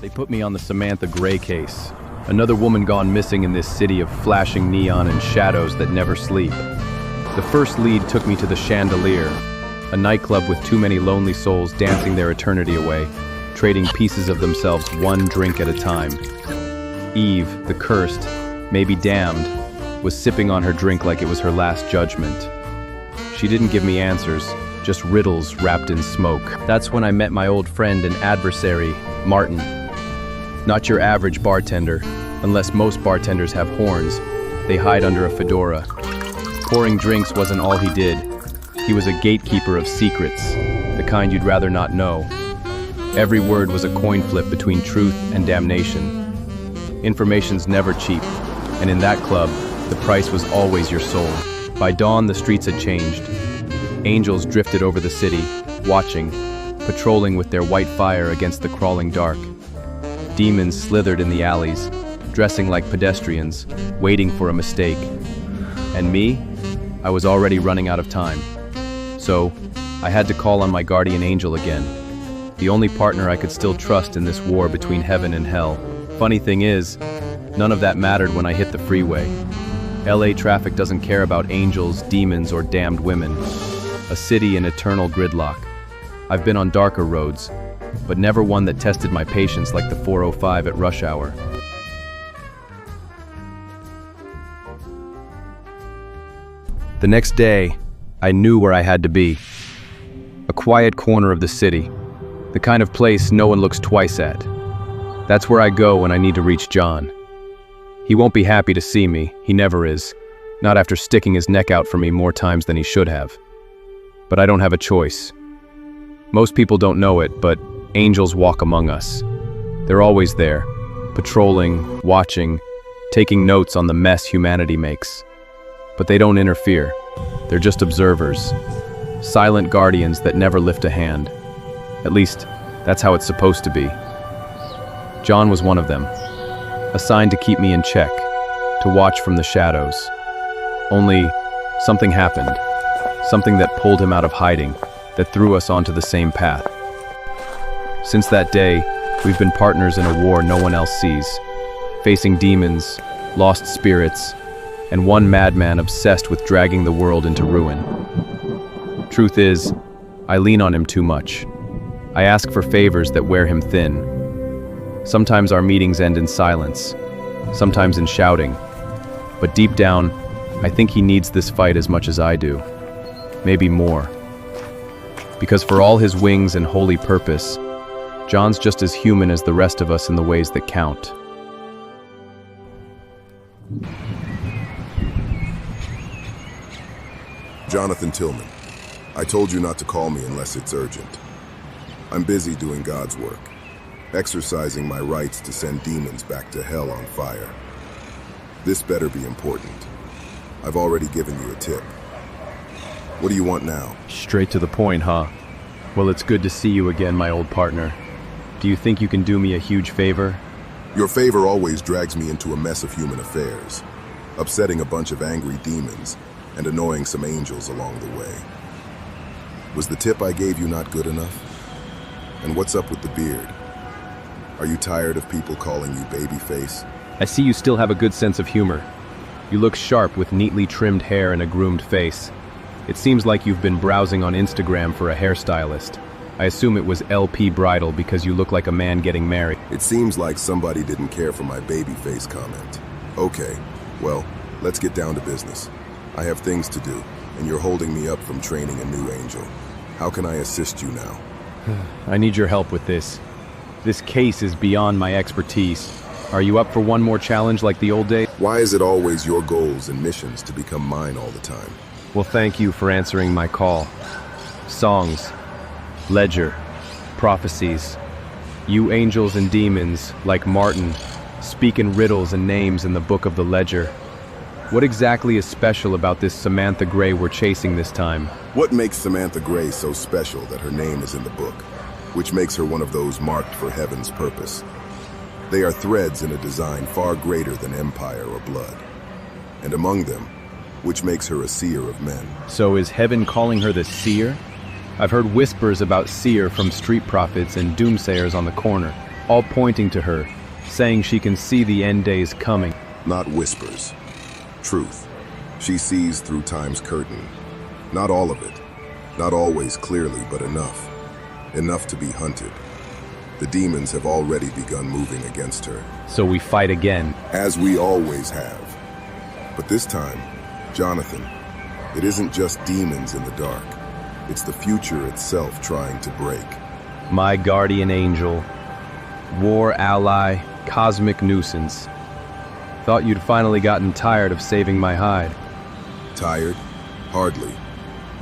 They put me on the Samantha Gray case. Another woman gone missing in this city of flashing neon and shadows that never sleep. The first lead took me to the Chandelier, a nightclub with too many lonely souls dancing their eternity away, trading pieces of themselves one drink at a time. Eve, the cursed, maybe damned, was sipping on her drink like it was her last judgment. She didn't give me answers, just riddles wrapped in smoke. That's when I met my old friend and adversary, Martin. Not your average bartender, unless most bartenders have horns. They hide under a fedora. Pouring drinks wasn't all he did. He was a gatekeeper of secrets, the kind you'd rather not know. Every word was a coin flip between truth and damnation. Information's never cheap, and in that club, the price was always your soul. By dawn, the streets had changed. Angels drifted over the city, watching, patrolling with their white fire against the crawling dark. Demons slithered in the alleys, dressing like pedestrians, waiting for a mistake. And me? I was already running out of time. So, I had to call on my guardian angel again, the only partner I could still trust in this war between heaven and hell. Funny thing is, none of that mattered when I hit the freeway. LA traffic doesn't care about angels, demons, or damned women. A city in eternal gridlock. I've been on darker roads, but never one that tested my patience like the 405 at rush hour. The next day, I knew where I had to be. A quiet corner of the city, the kind of place no one looks twice at. That's where I go when I need to reach John. He won't be happy to see me, he never is, not after sticking his neck out for me more times than he should have. But I don't have a choice. Most people don't know it, but angels walk among us. They're always there, patrolling, watching, taking notes on the mess humanity makes. But they don't interfere. They're just observers. Silent guardians that never lift a hand. At least, that's how it's supposed to be. John was one of them, assigned to keep me in check, to watch from the shadows. Only, something happened. Something that pulled him out of hiding, that threw us onto the same path. Since that day, we've been partners in a war no one else sees, facing demons, lost spirits, and one madman obsessed with dragging the world into ruin. Truth is, I lean on him too much. I ask for favors that wear him thin. Sometimes our meetings end in silence, sometimes in shouting. But deep down, I think he needs this fight as much as I do. Maybe more. Because for all his wings and holy purpose, John's just as human as the rest of us in the ways that count. Jonathan Tillman, I told you not to call me unless it's urgent. I'm busy doing God's work, exercising my rights to send demons back to hell on fire. This better be important. I've already given you a tip. What do you want now? Straight to the point, huh? Well, it's good to see you again, my old partner. Do you think you can do me a huge favor? Your favor always drags me into a mess of human affairs, upsetting a bunch of angry demons and annoying some angels along the way. Was the tip I gave you not good enough? And what's up with the beard? Are you tired of people calling you babyface? I see you still have a good sense of humor. You look sharp with neatly trimmed hair and a groomed face. It seems like you've been browsing on Instagram for a hairstylist. I assume it was LP Bridal because you look like a man getting married. It seems like somebody didn't care for my babyface comment. Okay, well, let's get down to business. I have things to do, and you're holding me up from training a new angel. How can I assist you now? I need your help with this. This case is beyond my expertise. Are you up for one more challenge like the old days? Why is it always your goals and missions to become mine all the time? Well, thank you for answering my call. Songs, ledger, prophecies. You angels and demons, like Martin, speak in riddles and names in the book of the ledger. What exactly is special about this Samantha Gray we're chasing this time? What makes Samantha Gray so special that her name is in the book, which makes her one of those marked for heaven's purpose? They are threads in a design far greater than empire or blood. And among them, which makes her a seer of men. So is heaven calling her the seer? I've heard whispers about seer from street prophets and doomsayers on the corner. all pointing to her, saying she can see the end days coming. Not whispers. Truth. She sees through time's curtain. Not all of it. Not always clearly, but enough. Enough to be hunted. The demons have already begun moving against her. So we fight again. As we always have. But this time, Jonathan, it isn't just demons in the dark. It's the future itself trying to break. My guardian angel, war ally, cosmic nuisance. Thought you'd finally gotten tired of saving my hide. Tired? Hardly.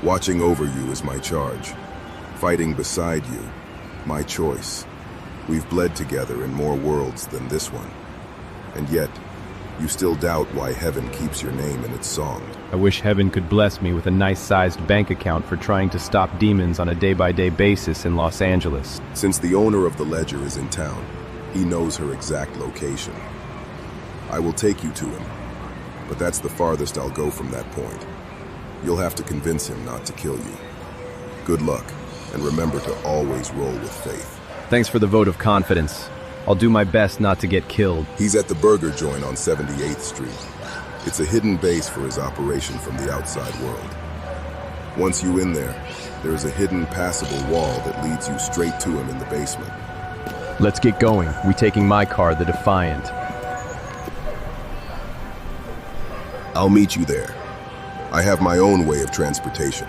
Watching over you is my charge. Fighting beside you, my choice. We've bled together in more worlds than this one. And yet, you still doubt why heaven keeps your name in its song. I wish heaven could bless me with a nice-sized bank account for trying to stop demons on a day-by-day basis in Los Angeles. Since the owner of the ledger is in town, he knows her exact location. I will take you to him, but that's the farthest I'll go from that point. You'll have to convince him not to kill you. Good luck, and remember to always roll with faith. Thanks for the vote of confidence. I'll do my best not to get killed. He's at the burger joint on 78th Street. It's a hidden base for his operation from the outside world. Once you in there, there's a hidden passable wall that leads you straight to him in the basement. Let's get going. We taking my car, the Defiant. I'll meet you there. I have my own way of transportation.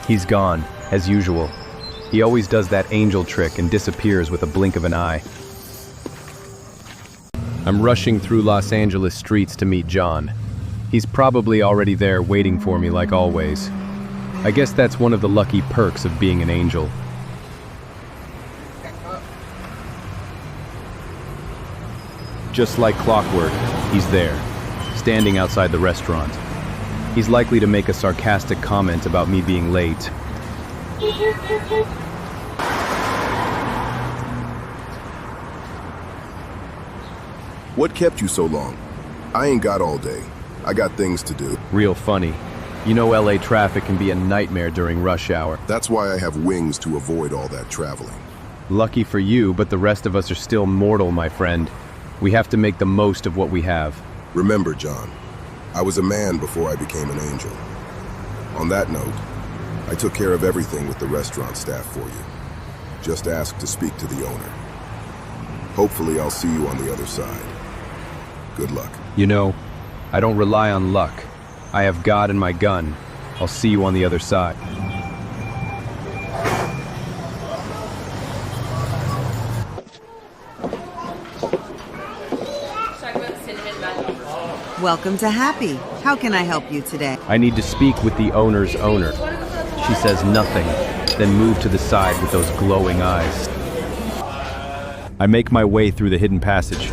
He's gone, as usual. He always does that angel trick and disappears with a blink of an eye. I'm rushing through Los Angeles streets to meet John. He's probably already there waiting for me like always. I guess that's one of the lucky perks of being an angel. Just like clockwork, he's there, standing outside the restaurant. He's likely to make a sarcastic comment about me being late. What kept you so long? I ain't got all day. I got things to do. Real funny. You know LA traffic can be a nightmare during rush hour. That's why I have wings to avoid all that traveling. Lucky for you, but the rest of us are still mortal, my friend. We have to make the most of what we have. Remember, John, I was a man before I became an angel. On that note, I took care of everything with the restaurant staff for you. Just ask to speak to the owner. Hopefully I'll see you on the other side. Good luck. You know, I don't rely on luck. I have God and my gun. I'll see you on the other side. Welcome to Happy. How can I help you today? I need to speak with the owner's owner. She says nothing, then move to the side with those glowing eyes. I make my way through the hidden passage.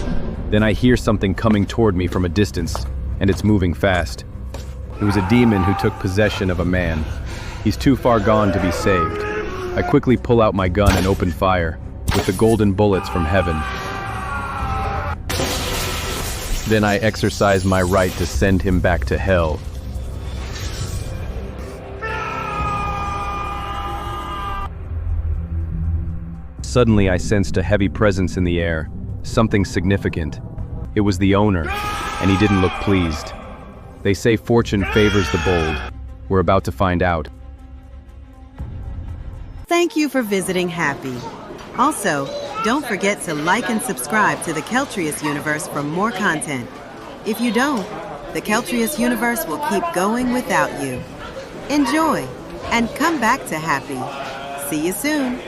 Then I hear something coming toward me from a distance, and it's moving fast. It was a demon who took possession of a man. He's too far gone to be saved. I quickly pull out my gun and open fire, with the golden bullets from heaven. Then I exercise my right to send him back to hell. Suddenly I sensed a heavy presence in the air, something significant. It was the owner, and he didn't look pleased. They say fortune favors the bold. We're about to find out. Thank you for visiting Happy. Also, don't forget to like and subscribe to the Keltrius Universe for more content. If you don't, the Keltrius Universe will keep going without you. Enjoy, and come back to Happy. See you soon.